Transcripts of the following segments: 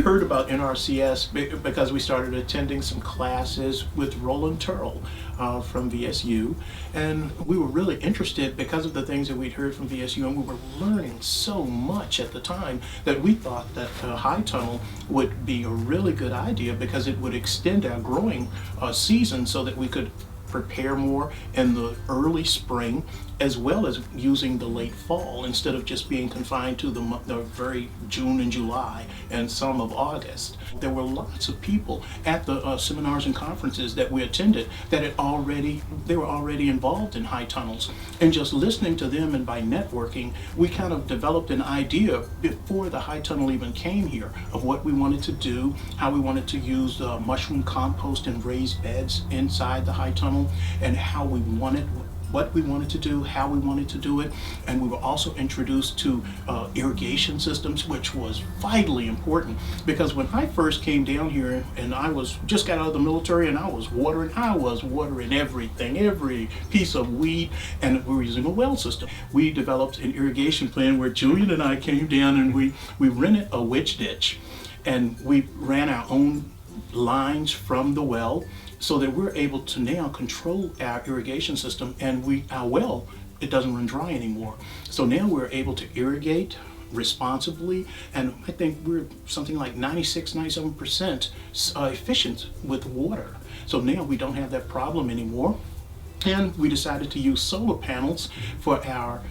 heard about NRCS because we started attending some classes with Roland Turrell from VSU, and we were really interested because of the things that we'd heard from VSU, and we were learning so much at the time that we thought that high tunnel would be a really good idea because it would extend our growing season so that we could prepare more in the early spring as well as using the late fall instead of just being confined to the very June and July and some of August. There were lots of people at the seminars and conferences that we attended that they were already involved in high tunnels, and just listening to them and by networking we kind of developed an idea before the high tunnel even came here of what we wanted to do, how we wanted to use mushroom compost and raised beds inside the high tunnel, and what we wanted to do, how we wanted to do it. And we were also introduced to irrigation systems, which was vitally important because when I first came down here and I just got out of the military and I was watering everything, every piece of weed, and we were using a well system. We developed an irrigation plan where Julian and I came down and we rented a witch ditch and we ran our own lines from the well, so that we're able to now control our irrigation system, and our well, it doesn't run dry anymore. So now we're able to irrigate responsibly, and I think we're something like 96-97% efficient with water. So now we don't have that problem anymore. And we decided to use solar panels for our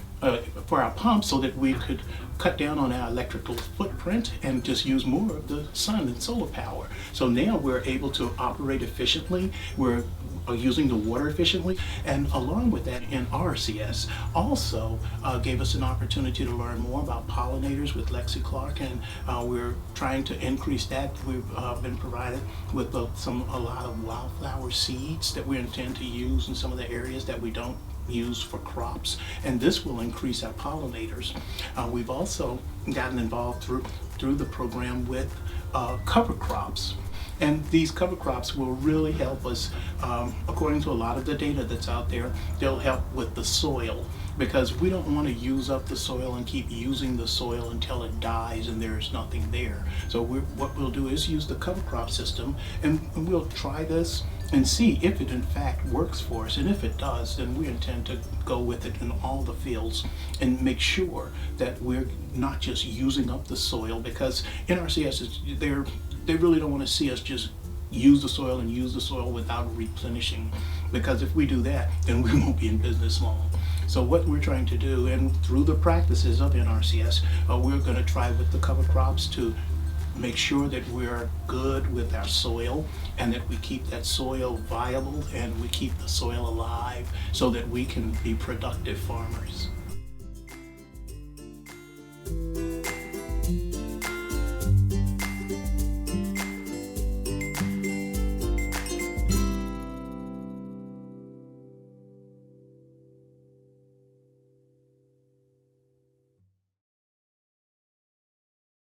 pumps so that we could cut down on our electrical footprint and just use more of the sun and solar power. So now we're able to operate efficiently, we're using the water efficiently, and along with that, NRCS also gave us an opportunity to learn more about pollinators with Lexi Clark, and we're trying to increase that. We've been provided with a lot of wildflower seeds that we intend to use in some of the areas that we don't use for crops, and this will increase our pollinators. We've also gotten involved through the program with cover crops, and these cover crops will really help us. According to a lot of the data that's out there, they'll help with the soil, because we don't want to use up the soil and keep using the soil until it dies and there's nothing there. So what we'll do is use the cover crop system, and we'll try this and see if it in fact works for us, and if it does, then we intend to go with it in all the fields and make sure that we're not just using up the soil, because NRCS they really don't want to see us just use the soil without replenishing, because if we do that, then we won't be in business long. So what we're trying to do, and through the practices of NRCS, we're going to try with the cover crops to make sure that we're good with our soil, and that we keep that soil viable and we keep the soil alive so that we can be productive farmers.